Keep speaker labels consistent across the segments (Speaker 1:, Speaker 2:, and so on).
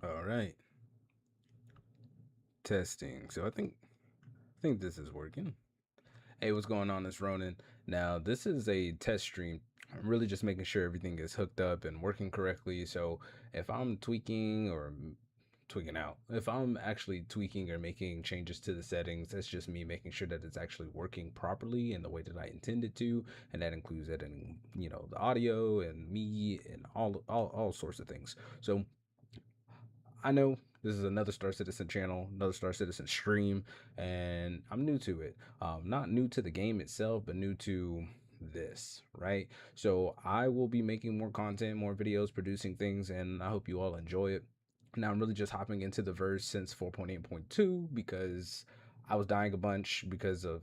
Speaker 1: All right, testing. So I think this is working. Hey, what's going on? It's Ronan. Now, this is a test stream. I'm really just making sure everything is hooked up and working correctly. So if I'm tweaking or tweaking out, if I'm actually tweaking or making changes to the settings, that's just me making sure that it's actually working properly in the way that I intended to, and that includes editing, the audio and me and all sorts of things. So I know this is another Star Citizen channel, another Star Citizen stream, and I'm new to it. Not new to the game itself, but new to this, right? So I will be making more content, more videos, producing things, and I hope you all enjoy it. Now I'm really just hopping into the verse since 4.8.2 because I was dying a bunch because of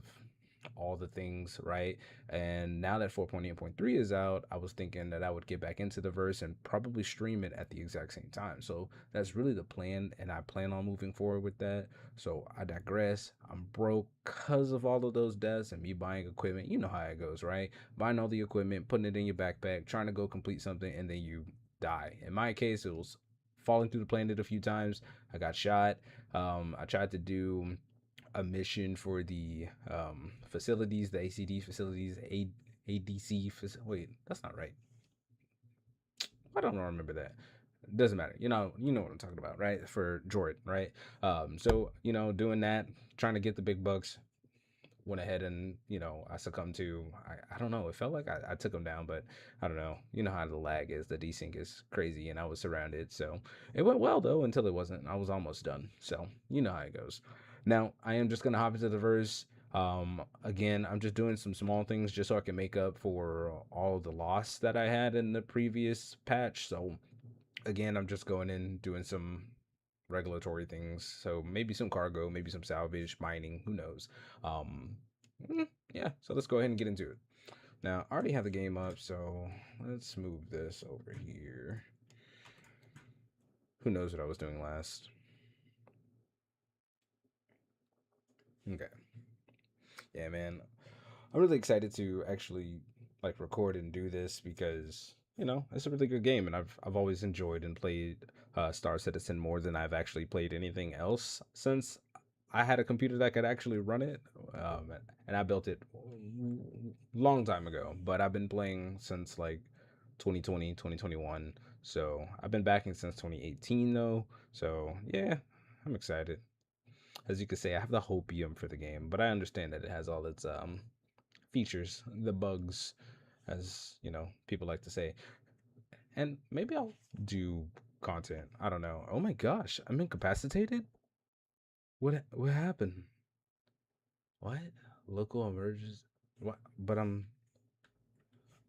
Speaker 1: all the things, right? And now that 4.8.3 is out, I was thinking that I would get back into the verse and probably stream it at the exact same time. So that's really the plan, and I plan on moving forward with that. So I digress. I'm broke because of all of those deaths and me buying equipment. You know how it goes, right? Buying all the equipment, putting it in your backpack, trying to go complete something, and then you die. In my case, it was falling through the planet a few times. I got shot. I tried to do a mission for the facilities, the ACD facilities, ADC. Wait, that's not right. I don't remember that. Doesn't matter. You know what I'm talking about, right? For Jordan, right? So doing that, trying to get the big bucks. Went ahead and I succumbed to I don't know. It felt like I took him down, but I don't know. You know how the lag is. The desync is crazy, and I was surrounded. So it went well though until it wasn't. I was almost done. So you know how it goes. Now I am just gonna hop into the verse. Again, I'm just doing some small things just so I can make up for all the loss that I had in the previous patch. So again, I'm just going in doing some regulatory things. So maybe some cargo, maybe some salvage, mining, who knows. Um, yeah, so let's go ahead and get into it. Now, I already have the game up, so let's move this over here. Who knows what I was doing last? Okay. Yeah, man. I'm really excited to actually like record and do this because it's a really good game, and I've always enjoyed and played Star Citizen more than I've actually played anything else since I had a computer that could actually run it, and I built it long time ago. But I've been playing since like 2020, 2021. So I've been backing since 2018 though. So yeah, I'm excited. As you can say, I have the hopium for the game, but I understand that it has all its features, the bugs, as people like to say. And maybe I'll do content. I don't know. Oh my gosh, I'm incapacitated. What happened? What? Local emergency? What? But I'm.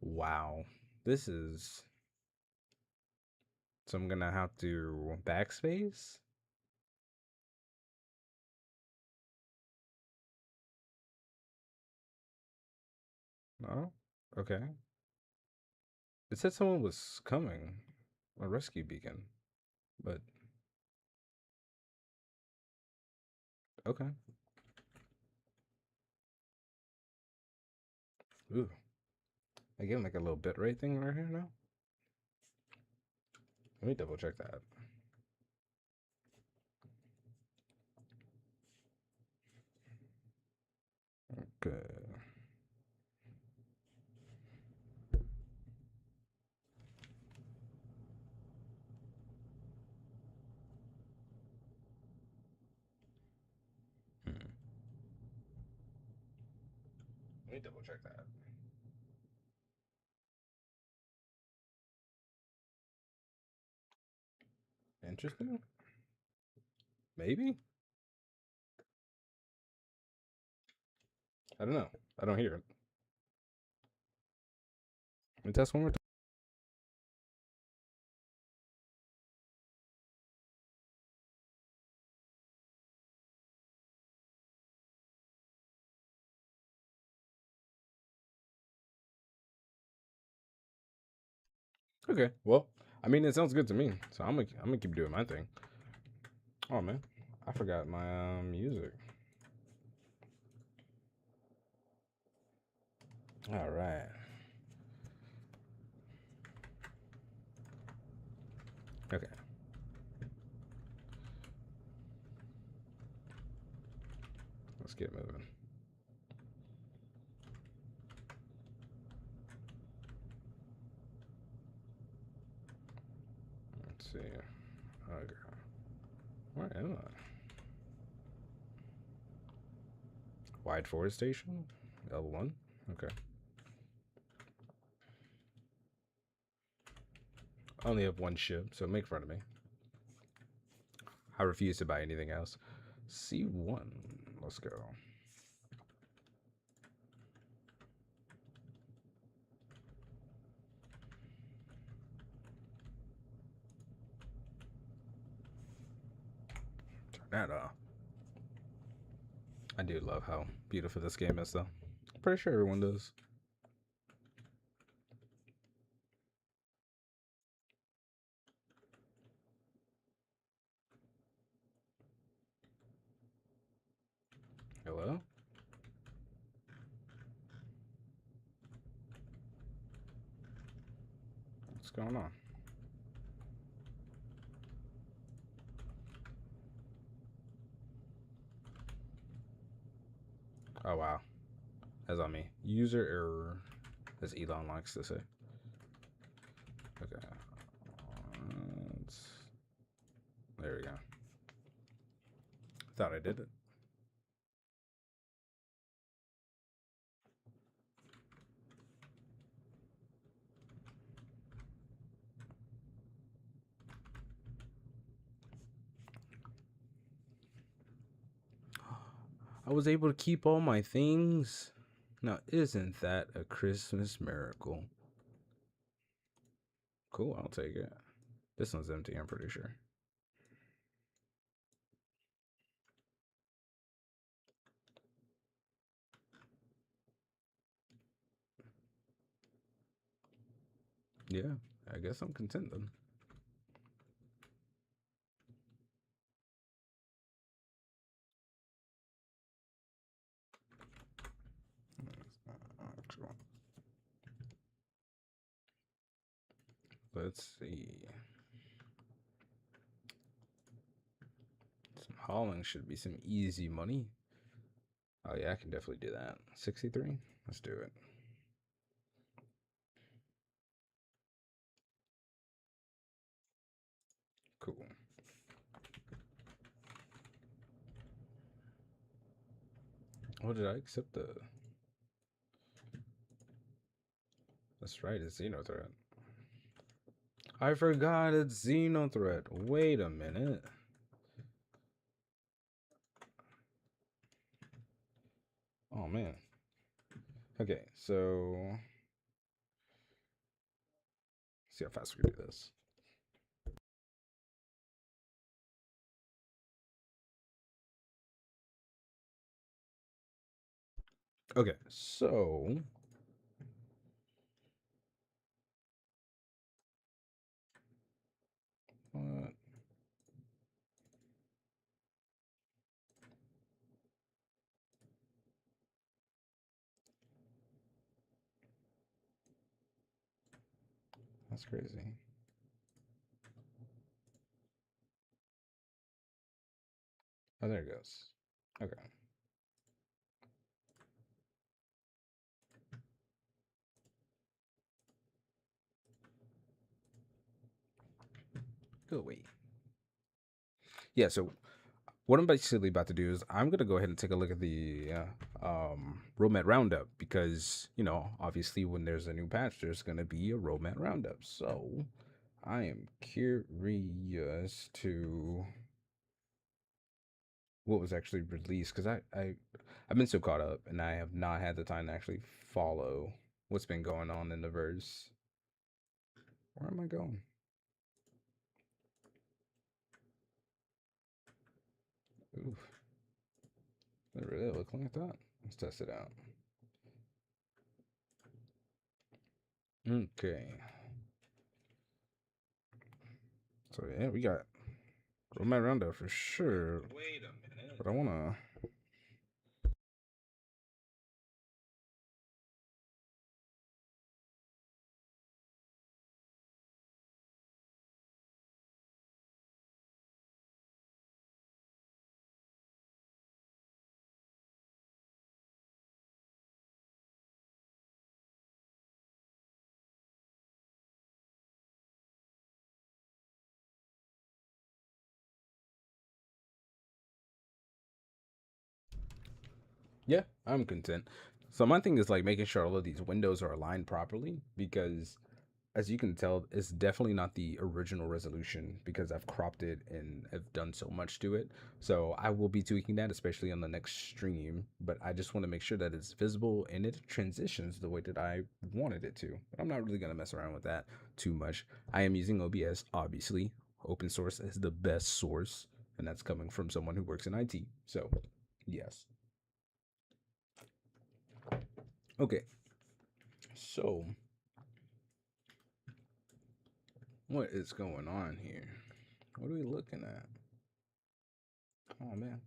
Speaker 1: Wow. This is. So I'm gonna have to backspace. No. Okay. It said someone was coming, a rescue beacon, but okay. Ooh. I get like a little bit rate thing right here now. Let me double check that. Okay. Hmm. Let me double check that. Interesting. Maybe. I don't know. I don't hear it. Let me test one more time. Okay. Well, I mean, it sounds good to me, so I'm gonna keep doing my thing. Oh man, I forgot my music. All right. Okay. Let's get moving. Let's see. Okay. Where am I? Wide forestation? L1? Okay. I only have one ship, so make fun of me. I refuse to buy anything else. C1. Let's go. Turn that off. I do love how beautiful this game is, though. Pretty sure everyone does. Hello? What's going on? Oh, wow. That's on me. User error, as Elon likes to say. Okay. There we go. Thought I did it. I was able to keep all my things. Now, isn't that a Christmas miracle? Cool, I'll take it. This one's empty, I'm pretty sure. Yeah, I guess I'm content then. Let's see. Some hauling should be some easy money. Oh yeah, I can definitely do that. 63? Let's do it. Cool. Oh, did I accept the... That's right, it's Xenothreat. I forgot it's Xenothreat. Wait a minute. Oh, man. Okay, so... see how fast we can do this. Okay, so... what? That's crazy. Oh, there it goes. Okay. Go away. Yeah, so what I'm basically about to do is I'm gonna go ahead and take a look at the Romet Roundup because obviously when there's a new patch, there's gonna be a Romet Roundup. So I am curious to what was actually released because I've been so caught up and I have not had the time to actually follow what's been going on in the verse. Where am I going? Oof. Does it really look like that? Let's test it out. Okay. So yeah, we got Romet Roundup for sure. Wait a minute. But I wanna Yeah, I'm content. So my thing is like making sure all of these windows are aligned properly because as you can tell, it's definitely not the original resolution because I've cropped it and have done so much to it. So I will be tweaking that, especially on the next stream. But I just want to make sure that it's visible and it transitions the way that I wanted it to. But I'm not really going to mess around with that too much. I am using OBS, obviously. Open source is the best source, and that's coming from someone who works in IT. So, yes. Okay. So, what is going on here? What are we looking at? Oh, man.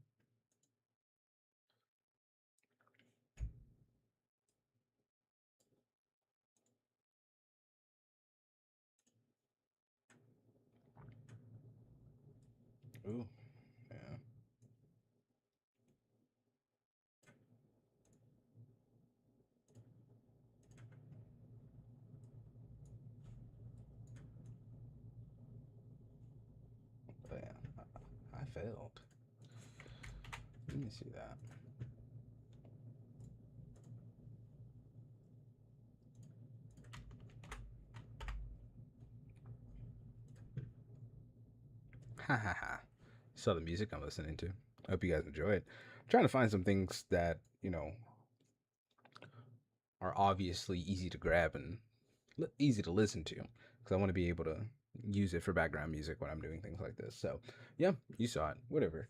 Speaker 1: Ooh, yeah. But yeah, I failed. Let me see that. Ha ha ha. Saw the music I'm listening to. I hope you guys enjoy it. I'm trying to find some things that, are obviously easy to grab and easy to listen to because I want to be able to use it for background music when I'm doing things like this. So, yeah, you saw it. Whatever.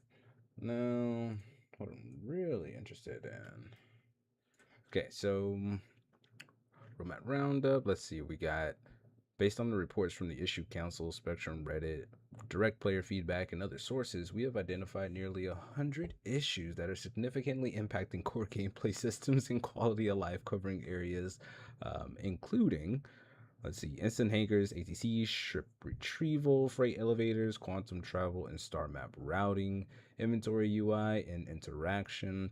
Speaker 1: Now, what I'm really interested in. Okay, so Roadmap Roundup. Let's see. We got based on the reports from the Issue Council, Spectrum, Reddit, direct player feedback, and other sources, we have identified nearly 100 issues that are significantly impacting core gameplay systems and quality of life, covering areas including, let's see, instant hangers, ATC, ship retrieval, freight elevators, quantum travel, and star map routing, inventory UI, and interaction.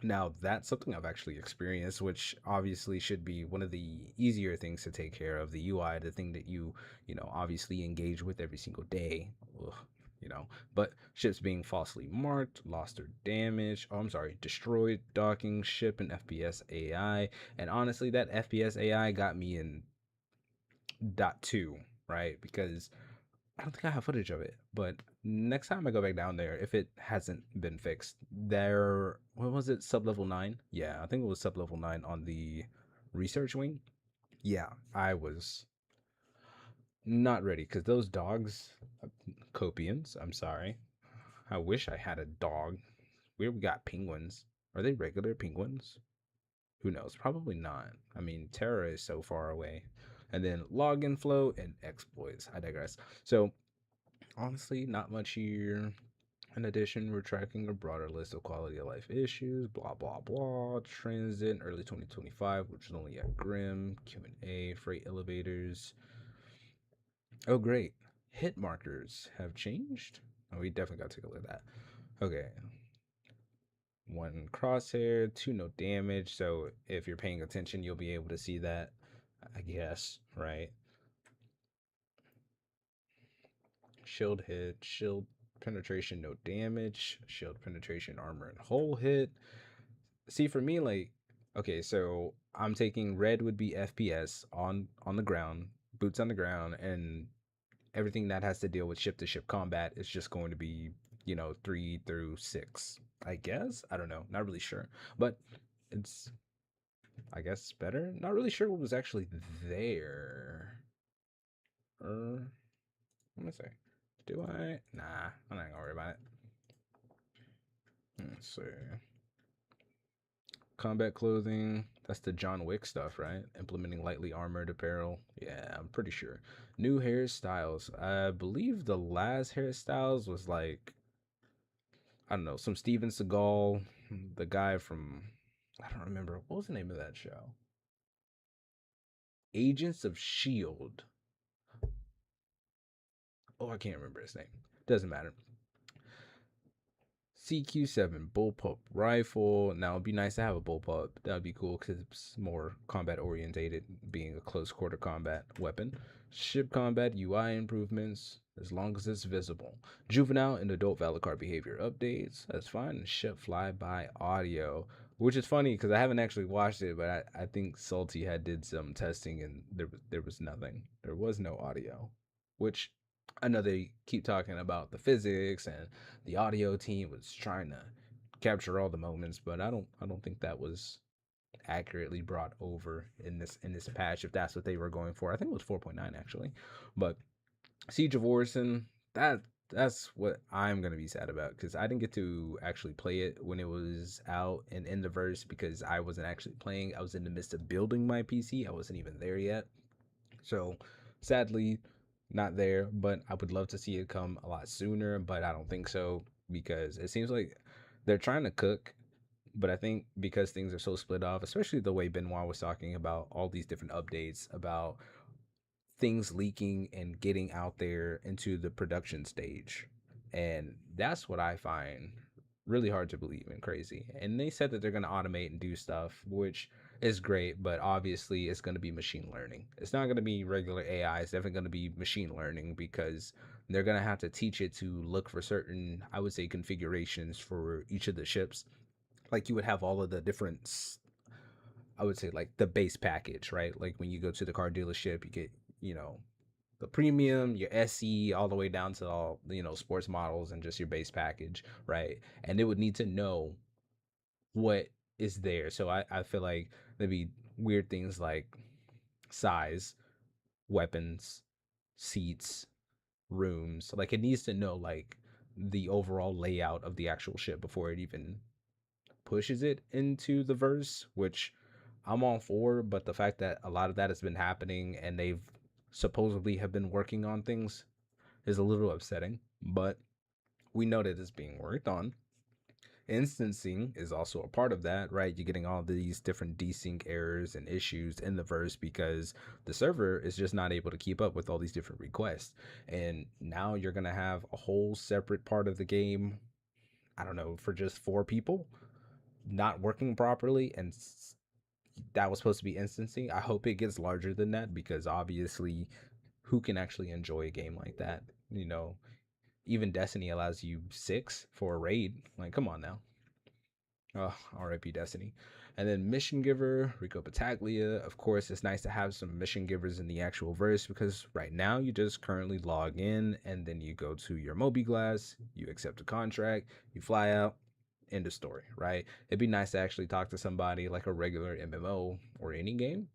Speaker 1: Now, that's something I've actually experienced, which obviously should be one of the easier things to take care of. The UI, the thing that obviously engage with every single day. Ugh, but ships being falsely marked, lost or damaged. Oh, I'm sorry, destroyed, docking, ship, and FPS AI. And honestly, that FPS AI got me in dot two, right? Because I don't think I have footage of it, but next time I go back down there, if it hasn't been fixed, there, what was it, sub level 9? Yeah, I think it was sub level 9 on the research wing. Yeah, I was not ready because those dogs, copians, I'm sorry. I wish I had a dog. We got penguins. Are they regular penguins? Who knows? Probably not. I mean, Terra is so far away. And then login flow and exploits. I digress. So, honestly, not much here. In addition, we're tracking a broader list of quality of life issues, blah blah blah. Transit early 2025, which is only at Grim, Q&A, freight elevators. Oh great. Hit markers have changed. Oh, we definitely got to take a look at that. Okay. One crosshair, two no damage. So if you're paying attention, you'll be able to see that, I guess, right? Shield hit, shield penetration, no damage. Shield penetration, armor and hull hit. See, for me, like, okay, so I'm taking red would be FPS on the ground, boots on the ground, and everything that has to deal with ship to ship combat is just going to be 3 through 6. I guess, I don't know, not really sure, but it's, I guess, better. Not really sure what was actually there. Let me see. Do I? Nah, I'm not gonna worry about it. Let's see. Combat clothing. That's the John Wick stuff, right? Implementing lightly armored apparel. Yeah, I'm pretty sure. New hairstyles. I believe the last hairstyles was like, I don't know, some Steven Seagal, the guy from, I don't remember. What was the name of that show? Agents of S.H.I.E.L.D. Oh, I can't remember his name. Doesn't matter. CQ7 bullpup rifle. Now it'd be nice to have a bullpup. That would be cool because it's more combat orientated, being a close quarter combat weapon. Ship combat UI improvements as long as it's visible. Juvenile and adult Valakar behavior updates. That's fine. Ship flyby audio. which is funny because I haven't actually watched it, but I think Salty had did some testing and there was nothing. There was no audio, which I know they keep talking about the physics and the audio team was trying to capture all the moments, but I don't think that was accurately brought over in this patch if that's what they were going for. I think it was 4.9 actually, but Siege of Orison, that's what I'm gonna be sad about because I didn't get to actually play it when it was out and in the verse because I wasn't actually playing. I was in the midst of building my PC. I wasn't even there yet. So sadly, not there. But I would love to see it come a lot sooner. But I don't think so because it seems like they're trying to cook. But I think because things are so split off, especially the way Benoit was talking about all these different updates about things leaking and getting out there into the production stage. And that's what I find really hard to believe and crazy. And they said that they're going to automate and do stuff, which is great, but obviously it's going to be machine learning. It's not going to be regular AI. It's definitely going to be machine learning because they're going to have to teach it to look for certain, I would say, configurations for each of the ships. Like you would have all of the different, I would say, like the base package, right? Like when you go to the car dealership, you get, you know, the premium, your SE, all the way down to all, sports models and just your base package, right? And they would need to know what is there. So I feel like there'd be weird things like size, weapons, seats, rooms. Like it needs to know like the overall layout of the actual ship before it even pushes it into the verse, which I'm all for, but the fact that a lot of that has been happening and they've supposedly have been working on things is a little upsetting, but we know that it's being worked on. Instancing is also a part of that, right? You're getting all these different desync errors and issues in the verse because the server is just not able to keep up with all these different requests. And now you're going to have a whole separate part of the game, I don't know, for just four people not working properly. And that was supposed to be instancing. I hope it gets larger than that because obviously, who can actually enjoy a game like that? Even Destiny allows you six for a raid. Like, come on now. Oh, RIP Destiny. And then Mission Giver, Rico Battaglia. Of course, it's nice to have some Mission Givers in the actual verse because right now you just currently log in and then you go to your Mobiglass, you accept a contract, you fly out, end of story, right? It'd be nice to actually talk to somebody like a regular MMO or any game.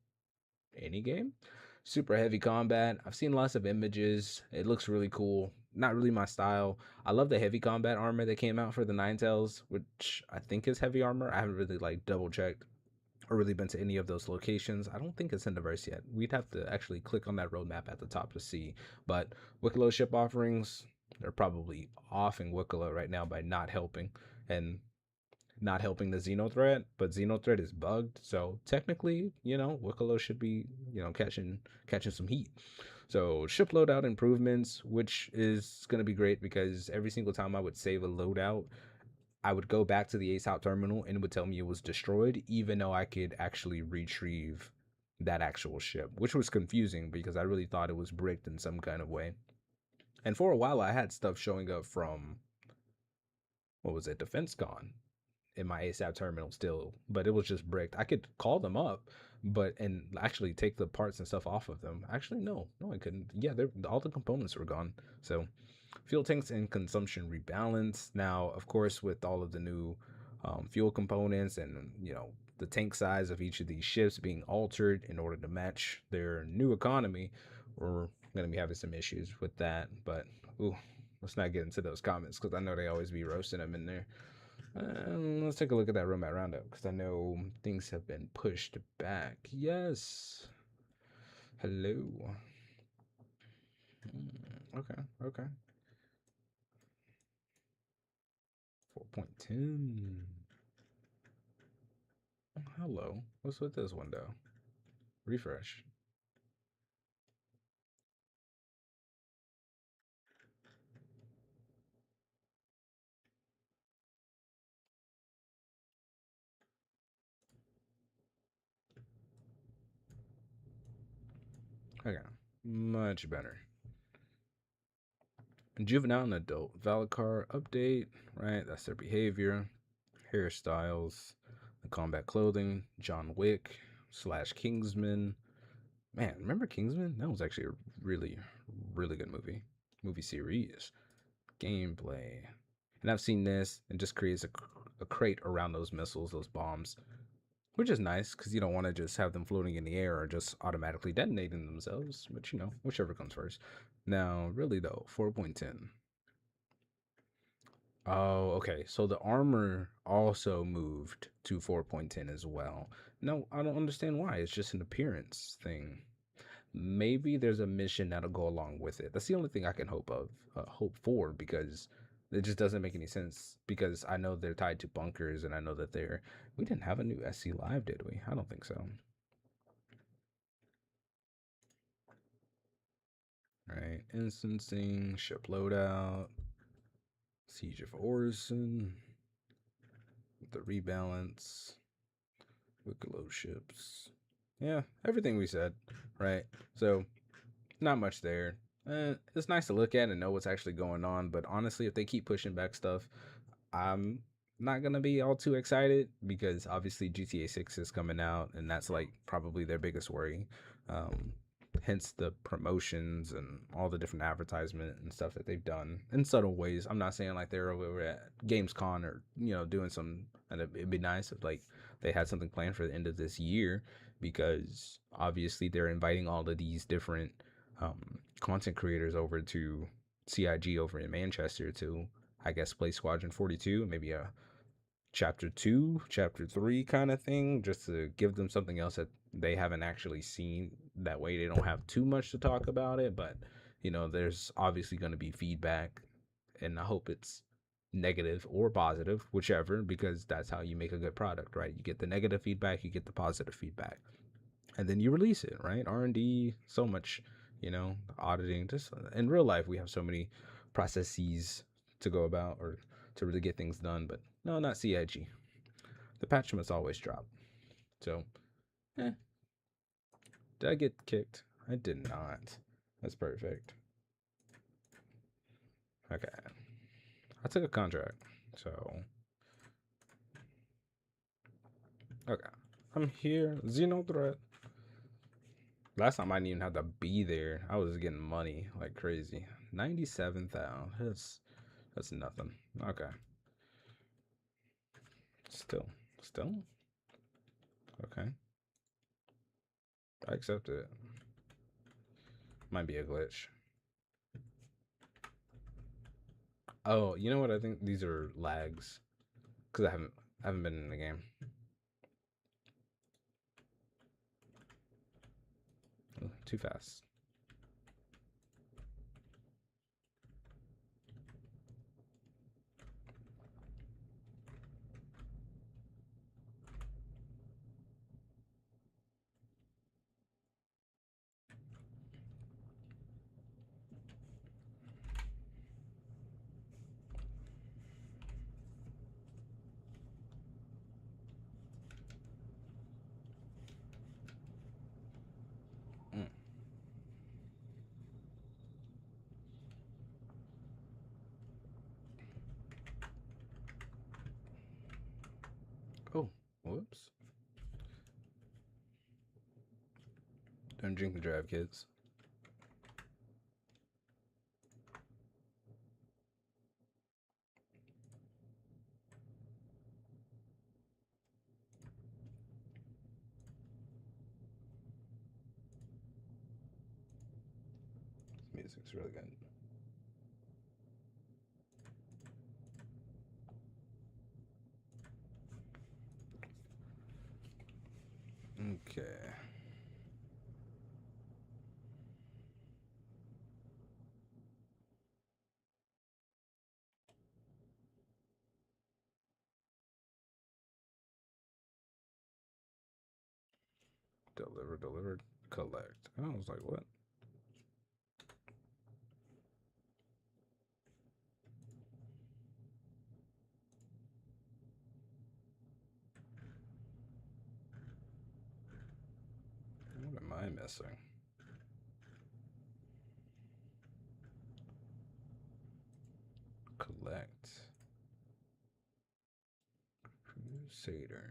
Speaker 1: Any game. Super heavy combat. I've seen lots of images. It looks really cool. Not really my style. I love the heavy combat armor that came out for the Ninetales, which I think is heavy armor. I haven't really like double checked or really been to any of those locations. I don't think it's in the verse yet. We'd have to actually click on that roadmap at the top to see. But Wicklow ship offerings, they're probably offing Wicklow right now by not helping. And not helping the Xenothreat, but Xenothreat is bugged. So technically, Wicklow should be, catching some heat. So ship loadout improvements, which is gonna be great because every single time I would save a loadout, I would go back to the Ace Out terminal and it would tell me it was destroyed, even though I could actually retrieve that actual ship, which was confusing because I really thought it was bricked in some kind of way. And for a while, I had stuff showing up from what was it, Defense Con, in my ASAP terminal still, but it was just bricked. I could call them up, but and actually take the parts and stuff off of them. Actually, no, I couldn't. Yeah, all the components were gone. So, fuel tanks and consumption rebalance. Now, of course, with all of the new fuel components and the tank size of each of these ships being altered in order to match their new economy, we're going to be having some issues with that. But ooh, let's not get into those comments because I know they always be roasting them in there. Let's take a look at that roadmap roundup because I know things have been pushed back. Yes. Hello. Okay. Okay. 4.10. Hello. What's with this window? Refresh. Okay. Much better. Juvenile and adult. Valakar update. Right. That's their behavior. Hairstyles. combat clothing, John Wick slash Kingsman. Man, remember Kingsman? That was actually a really, really good movie series. Gameplay. And I've seen this, and just creates a crate around those missiles, those bombs, which is nice because you don't want to just have them floating in the air or just automatically detonating themselves, but whichever comes first. Now, really though, 4.10. Oh, okay. So the armor also moved to 4.10 as well. No, I don't understand why. It's just an appearance thing. Maybe there's a mission that'll go along with it. That's the only thing I can hope for, because it just doesn't make any sense. Because I know they're tied to bunkers, and I know that they're. We didn't have a new SC Live, did we? I don't think so. Right, instancing, ship loadout, Siege of Orison, the rebalance, Wicklow ships. Yeah, everything we said, right? So, not much there. It's nice to look at and know what's actually going on, but honestly, if they keep pushing back stuff, I'm not gonna be all too excited, because obviously GTA 6 is coming out, and that's like probably their biggest worry. Um, Hence the promotions and all the different advertisement and stuff that they've done in subtle ways. I'm not saying like they're over at Gamescom or doing some, and it'd be nice if like they had something planned for the end of this year, because obviously they're inviting all of these different content creators over to CIG over in Manchester to, I guess, play Squadron 42, maybe a chapter 2, chapter 3 kind of thing, just to give them something else that they haven't actually seen. That way they don't have too much to talk about it, but there's obviously going to be feedback, and I hope it's negative or positive, whichever, because that's how you make a good product, right? You get the negative feedback, you get the positive feedback, and then you release it, right? R&D, so much, auditing. Just in real life, we have so many processes to go about, or to really get things done, but no, not CIG. The patch must always drop. So, did I get kicked? I did not. That's perfect. Okay. I took a contract. So, okay. I'm here. Xeno threat. Last time I didn't even have to be there. I was getting money like crazy. 97,000. That's nothing. Okay. Still. Okay. I accept it. Might be a glitch. Oh, you know what? I think these are lags, because I haven't been in the game. Too fast. Mm. Oh, whoops. Don't drink and drive, kids. This music's really good. Okay. Delivered, collect. I was like, what? What am I missing? Collect. Crusader.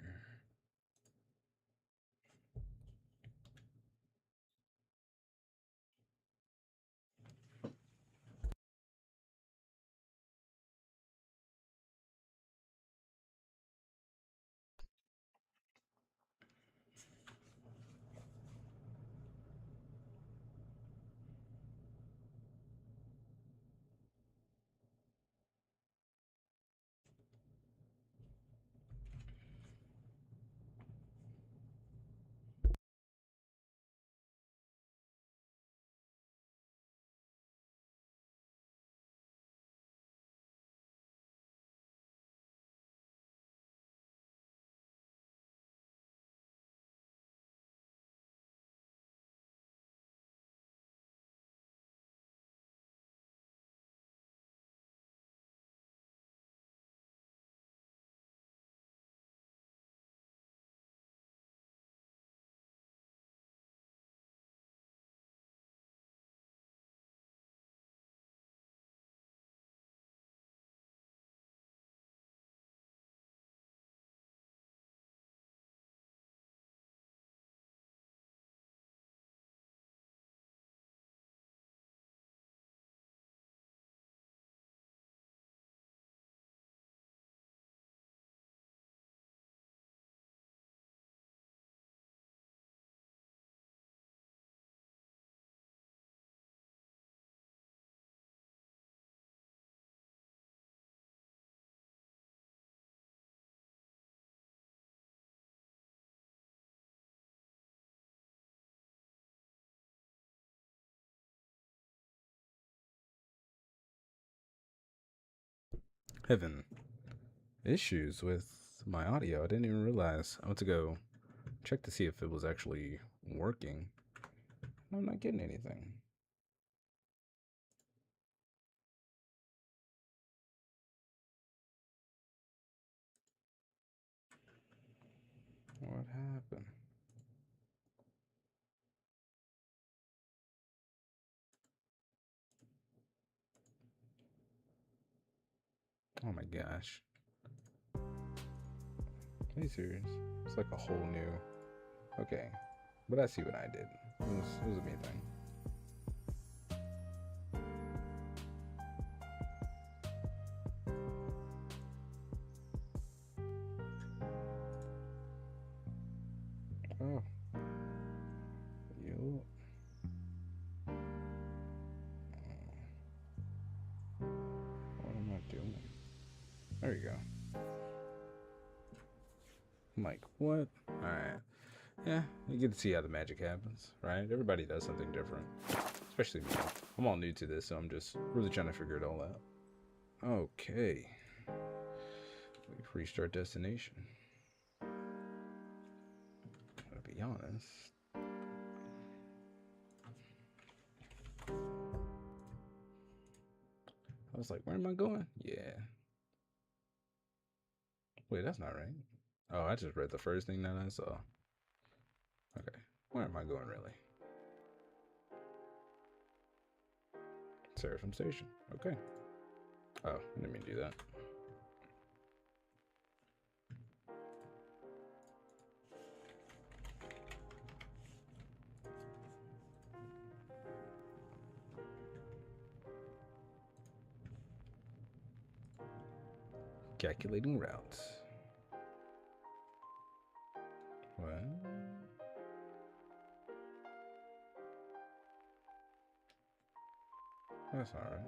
Speaker 1: having issues with my audio. I didn't even realize. I went to go check to see if it was actually working. I'm not getting anything. What happened? Oh my gosh. Are you serious? It's like a whole new. Okay. But I see what I did. It was a me thing. Oh. You. What am I doing? There you go. I'm like, what? Alright. Yeah, you get to see how the magic happens, right? Everybody does something different. Especially me. I'm all new to this, so I'm just really trying to figure it all out. Okay. We've reached our destination. To be honest. I was like, where am I going? Yeah. Wait, that's not right. Oh, I just read the first thing that I saw. Okay. Where am I going, really? Seraphim Station. Okay. Oh, I didn't mean to do that. Calculating routes. What? That's not right.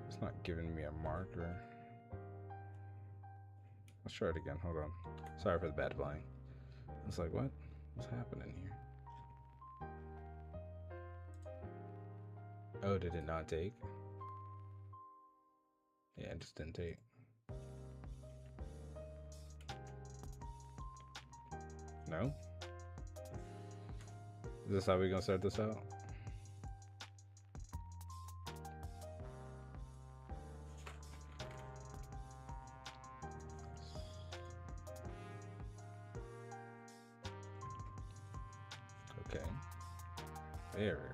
Speaker 1: It's not giving me a marker. Let's try it again. Hold on. Sorry for the bad flying. It's like, what? What's happening here? Oh, did it not take? Yeah, it just didn't take. No? Is this how we gonna start this out? Okay. There we go.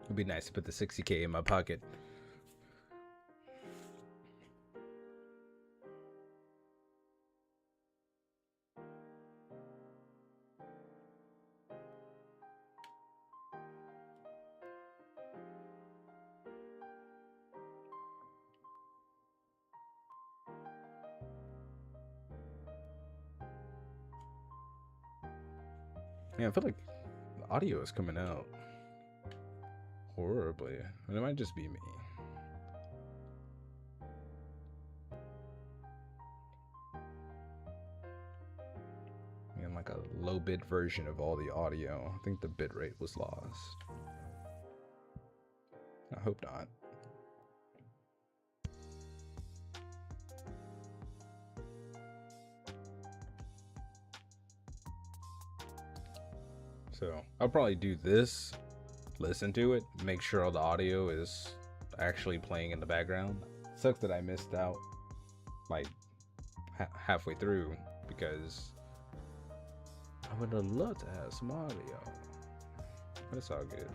Speaker 1: It'd be nice to put the 60K in my pocket. Yeah, I feel like the audio is coming out horribly. And it might just be me. And like a low bit version of all the audio. I think the bit rate was lost. I hope not. So I'll probably do this, listen to it, make sure all the audio is actually playing in the background. Sucks that I missed out like halfway through because I would have loved to have some audio. But it's all good.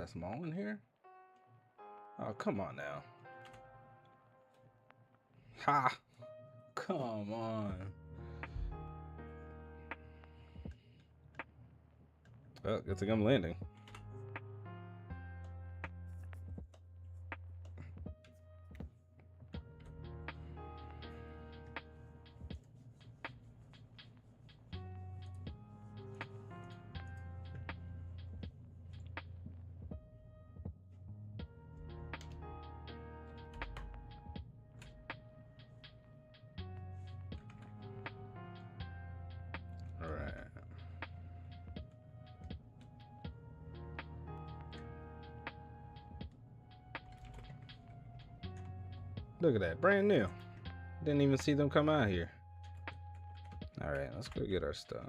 Speaker 1: that small in here? Oh, come on now. Ha! Come on. Well, good thing I'm landing. Look at that, brand new. Didn't even see them come out here. All right, let's go get our stuff.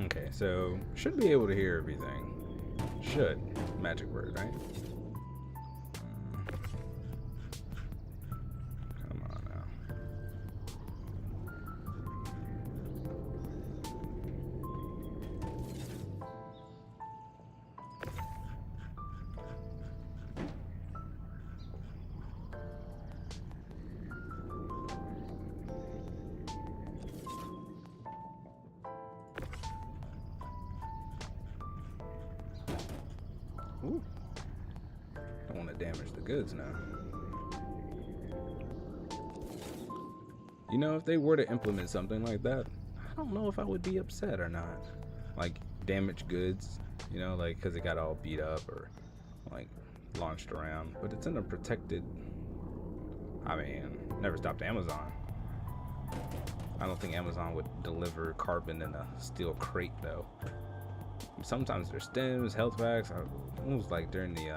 Speaker 1: Okay, so should be able to hear everything. Should. Magic word, right? Come on now. Ooh. Don't want to damage the goods now. You know, if they were to implement something like that, I don't know if I would be upset or not. Like, damaged goods, you know, like, because it got all beat up or, like, launched around. But it's in a protected... I mean, never stopped Amazon. I don't think Amazon would deliver carbon in a steel crate, though. Sometimes there's stems, health packs. It was like during the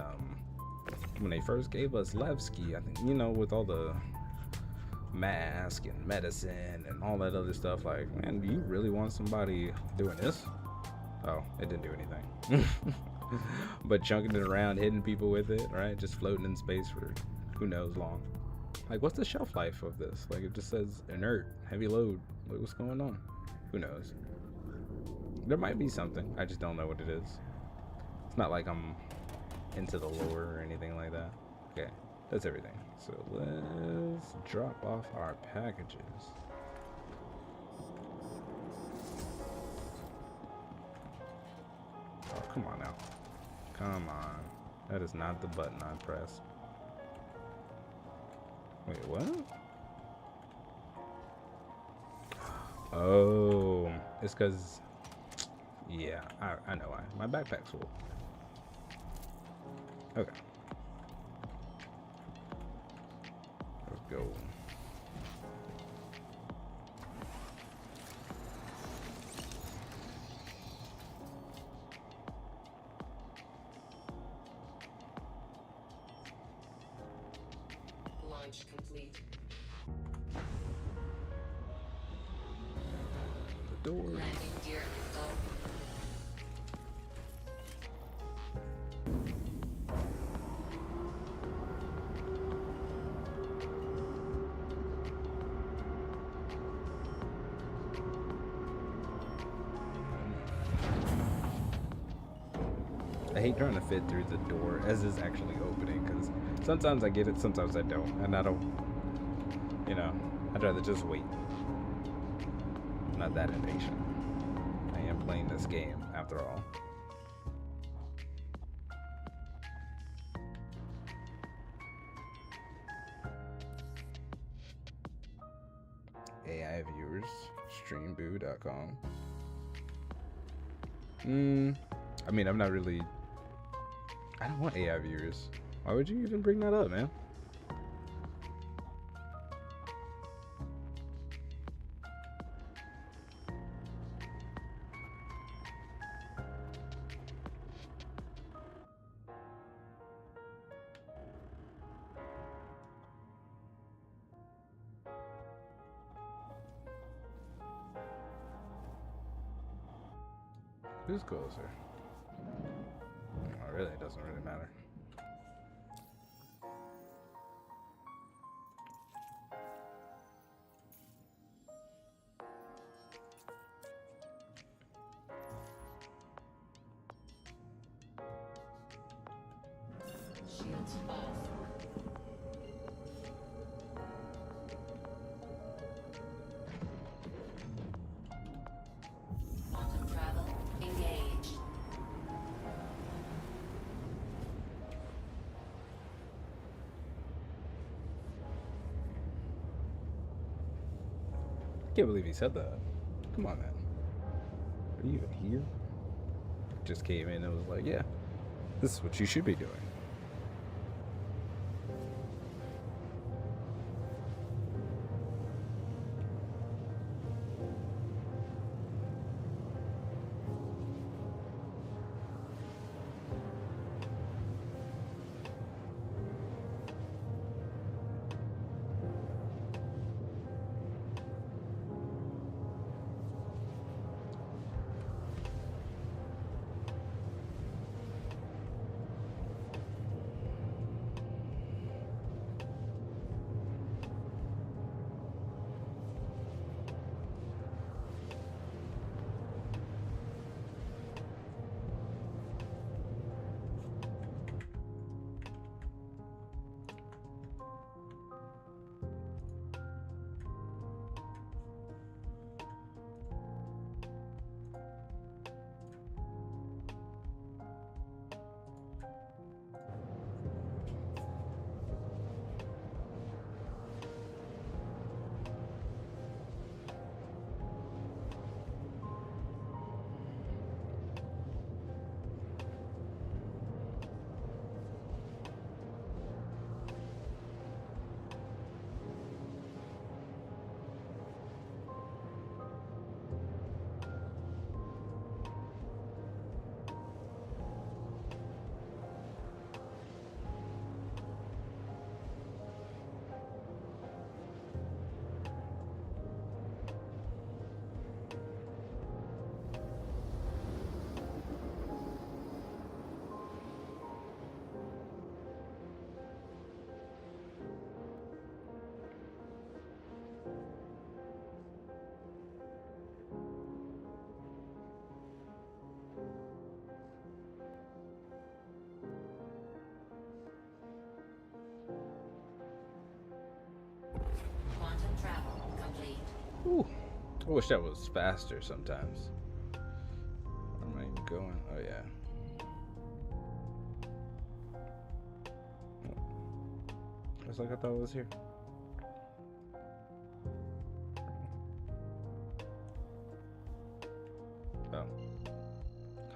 Speaker 1: when they first gave us Levski, I think, you know, with all the mask and medicine and all that other stuff. Like, man, do you really want somebody doing this? Oh, it didn't do anything. But chunking it around, hitting people with it, right? Just floating in space for who knows long. Like, what's the shelf life of this? Like, it just says inert, heavy load. Like, what's going on? Who knows? There might be something. I just don't know what it is. It's not like I'm into the lore or anything like that. Okay, that's everything. So let's drop off our packages. Oh, come on now. Come on. That is not the button I pressed. Wait, what? Oh, it's because, yeah, I know why. My backpack's full. Okay. Let's go.
Speaker 2: Launch complete.
Speaker 1: The door.
Speaker 2: Landing gear installed.
Speaker 1: I hate trying to fit through the door as it's actually opening, because sometimes I get it, sometimes I don't, and I don't, you know, I'd rather just wait. I'm not that impatient. I am playing this game, after all. AI viewers, streamboo.com. I mean, I'm not really... I don't want AI viewers. Why would you even bring that up, man? Who's closer? Oh, really, it doesn't really matter.
Speaker 2: Shields off. Quantum travel engaged.
Speaker 1: Can't believe he said that. Come on, man. Are you even here? Just came in and was like, yeah, this is what you should be doing.
Speaker 2: travel complete.
Speaker 1: Ooh, I wish that was faster sometimes. Where am I even going? Oh yeah. Just like I thought it was here. Oh.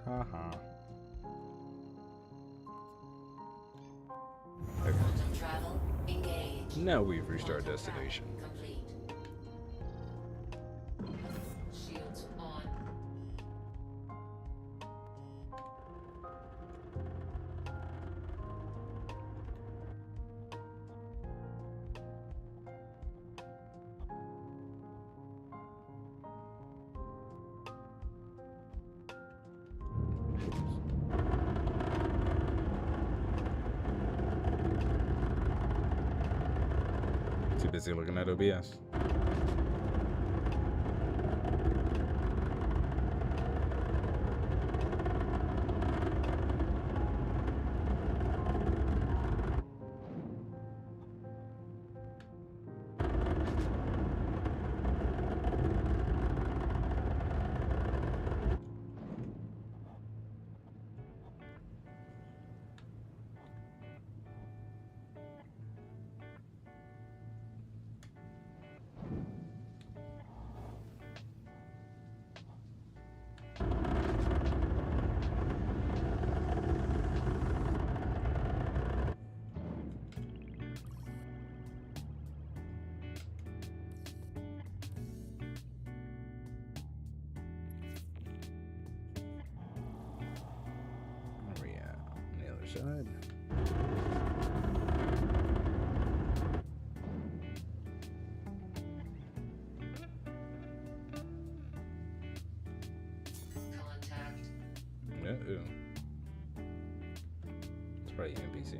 Speaker 1: Haha. Okay.
Speaker 2: Quantum travel engaged.
Speaker 1: Now we've reached our
Speaker 2: Quantum
Speaker 1: destination.
Speaker 2: travel complete. Shields on.
Speaker 1: Too busy looking at OBS. Where we at? On the other side.
Speaker 2: Contact.
Speaker 1: Uh-oh. It's probably an NPC.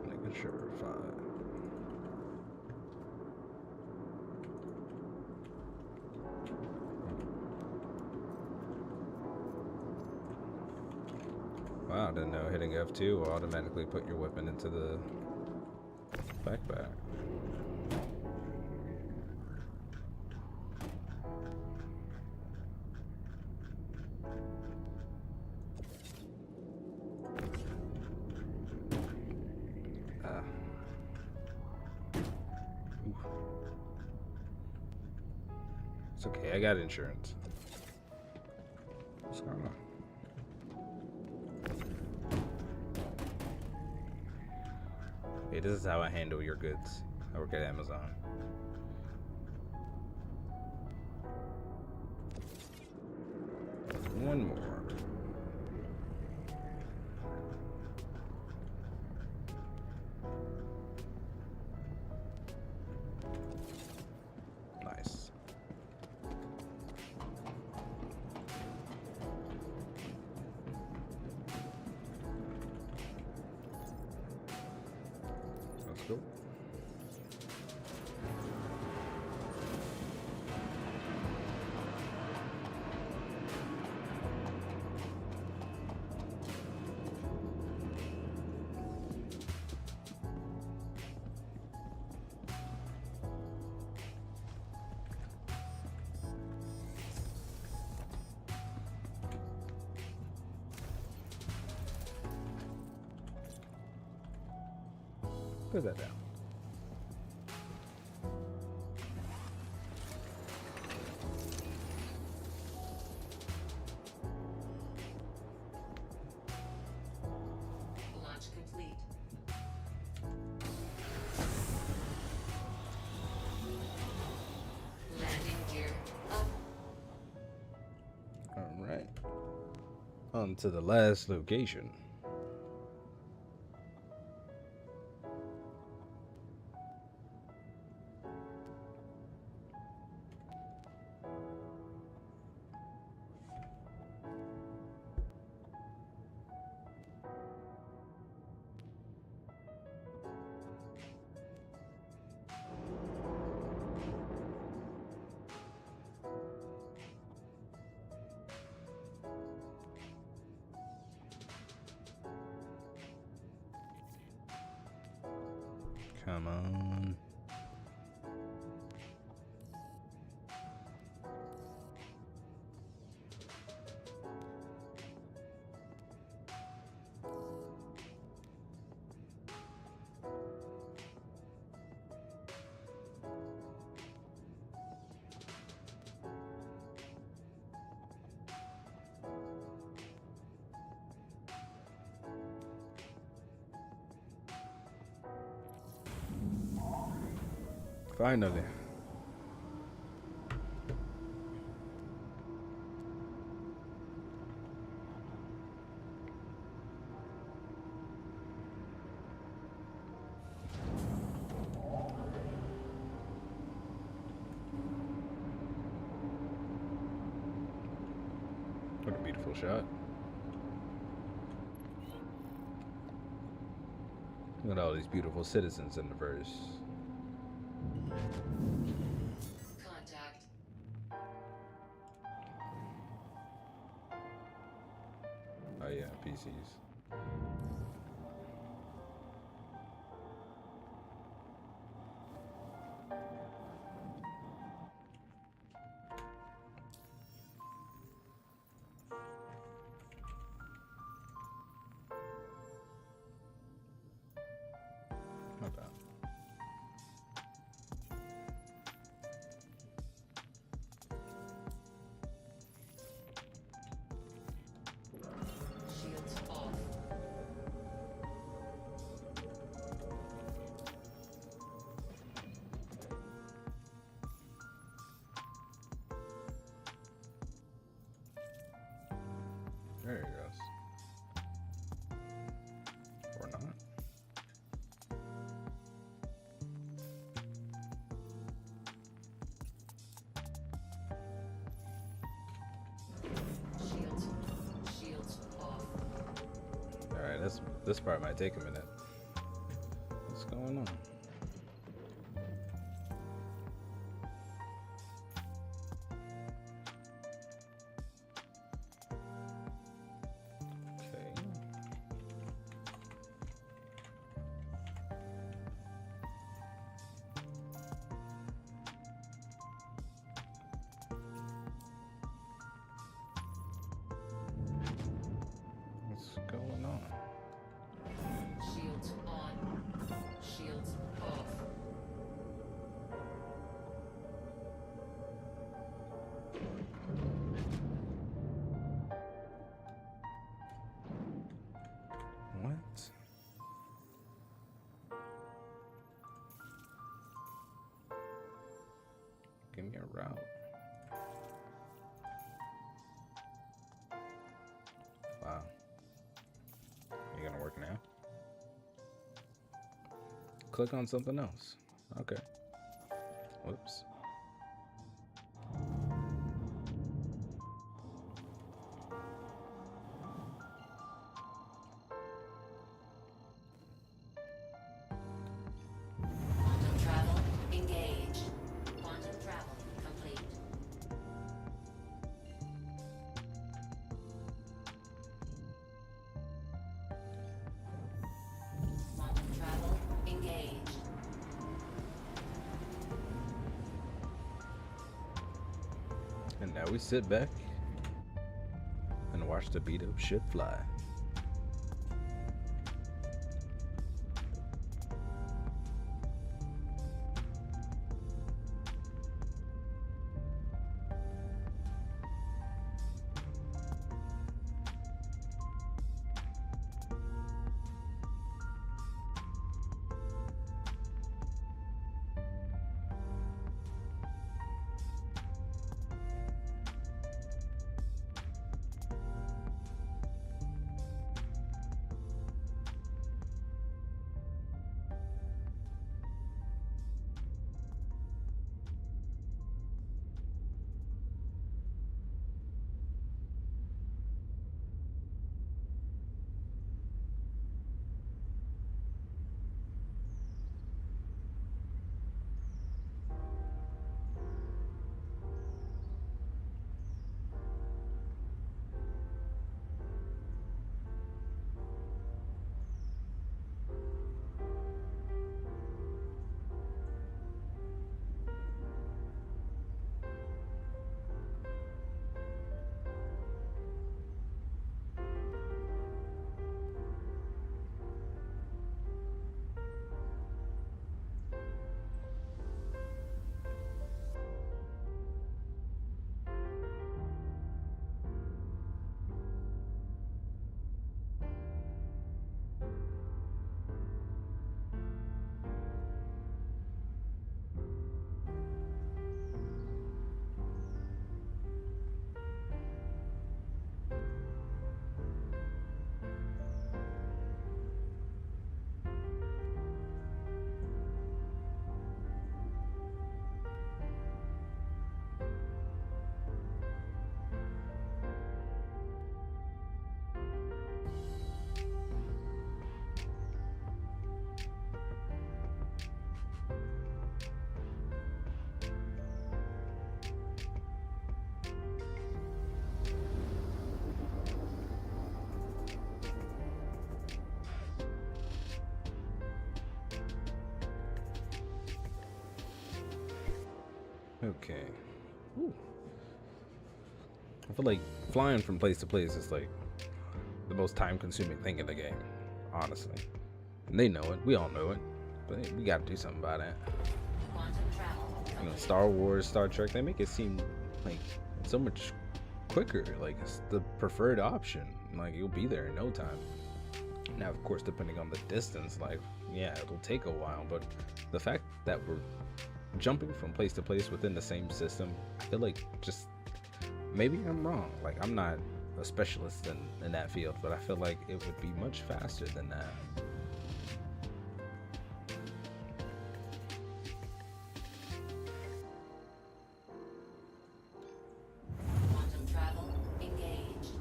Speaker 1: Making sure we're fine. Wow, I didn't know hitting F2 will automatically put your weapon into the backpack. Ah. Oof. It's okay, I got insurance. What's going on? Hey, this is how I handle your goods. I work at Amazon. One more. Nice. Let's go. Put that down.
Speaker 2: Launch complete. Landing gear up.
Speaker 1: All right. On to the last location. Come on. Finally. What a beautiful shot. Look at all these beautiful citizens in the verse.
Speaker 2: Contact.
Speaker 1: Oh yeah, PCs. Not bad.
Speaker 2: Shields off.
Speaker 1: There it goes. Or not.
Speaker 2: Shields off.
Speaker 1: Alright, this part might take a minute. What's going on? Okay. What's going on?
Speaker 2: Shields on. Shields off.
Speaker 1: What? Give me a route. Wow. You gonna work now? Click on something else. Okay. Whoops.
Speaker 2: Quantum travel engaged. Quantum travel complete. Quantum travel engaged.
Speaker 1: And now we sit back and watch the beat up ship fly. Okay. Ooh. I feel like flying from place to place is like the most time-consuming thing in the game, honestly. And they know it. We all know it. But we gotta do something about it.
Speaker 2: Quantum travel
Speaker 1: You know,
Speaker 2: complete.
Speaker 1: Star Wars, Star Trek, they make it seem like so much quicker. Like it's the preferred option. Like you'll be there in no time. Now, of course, depending on the distance, like yeah, it'll take a while. But the fact that we're jumping from place to place within the same system, I feel like just maybe I'm wrong. Like I'm not a specialist in that field, but I feel like it would be much faster than that.
Speaker 2: Quantum travel engaged.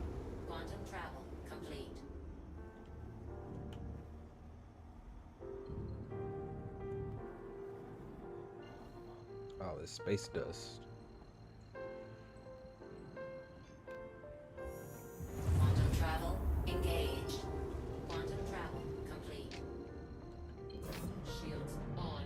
Speaker 2: Quantum travel complete.
Speaker 1: Oh, this space dust.
Speaker 2: Quantum travel engaged. Quantum travel complete. Shields on.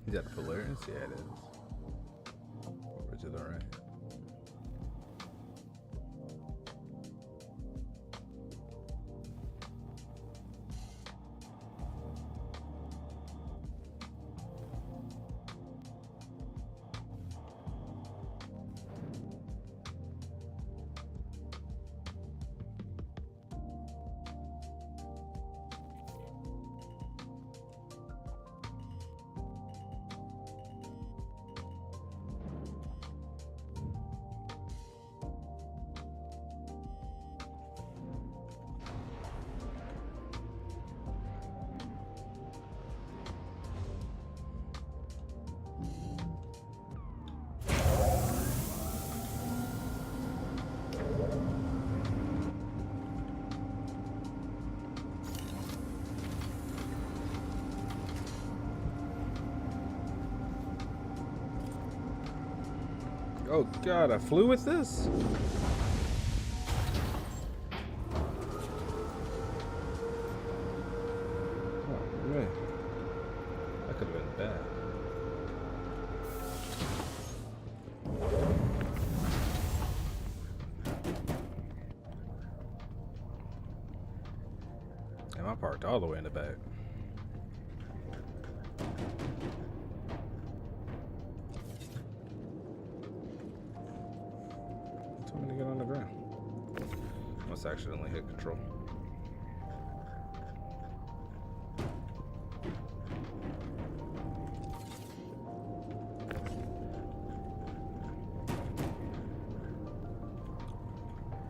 Speaker 1: Is that a Polaris? Yeah, it is. Over to the right. Oh god, I flew with this? Oh man. That could have been bad. And I parked all the way in the back. Told me to get on the ground. Must accidentally hit control.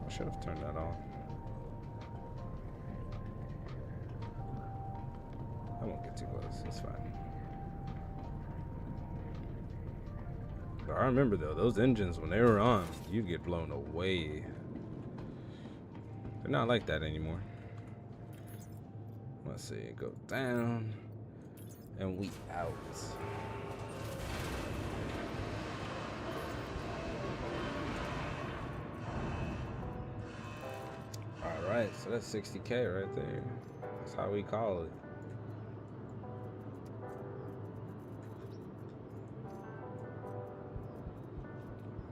Speaker 1: I should have turned that off. I won't get too close. It's fine. But I remember though, those engines when they were on, you get blown away. They're not like that anymore. Let's see, go down, and we out. All right, so that's 60K right there. That's how we call it.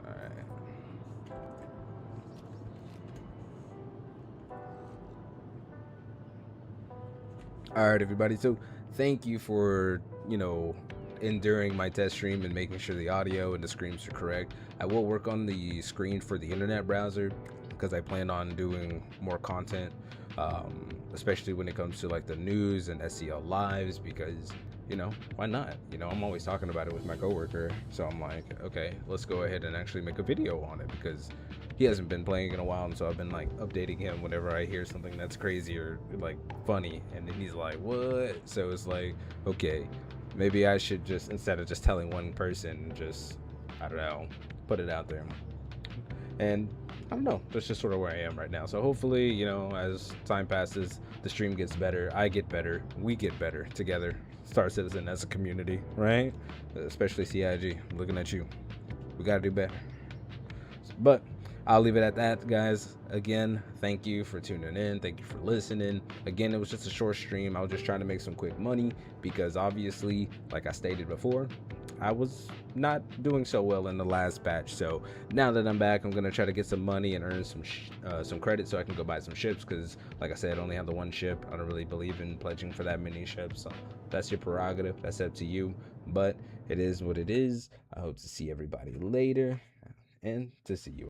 Speaker 1: All right. All right, everybody. So thank you for, in during my test stream and making sure the audio and the screens are correct. I will work on the screen for the internet browser because I plan on doing more content, especially when it comes to like the news and SEL lives, because why not? I'm always talking about it with my coworker, so I'm like, okay, let's go ahead and actually make a video on it, because he hasn't been playing in a while, and so I've been like updating him whenever I hear something that's crazy or like funny, and then he's like, what? So it's like, okay, maybe I should just, instead of just telling one person, just, I don't know, put it out there. And I don't know, that's just sort of where I am right now. So hopefully, as time passes, the stream gets better, I get better, we get better together, Star Citizen as a community, right? Especially CIG, I'm looking at you. We gotta do better. But I'll leave it at that, guys. Again, thank you for tuning in. Thank you for listening. Again, it was just a short stream. I was just trying to make some quick money because obviously, like I stated before, I was not doing so well in the last patch. So now that I'm back, I'm gonna try to get some money and earn some credit so I can go buy some ships, because like I said, I only have the one ship. I don't really believe in pledging for that many ships. So that's your prerogative. That's up to you. But it is what it is. I hope to see everybody later and to see you.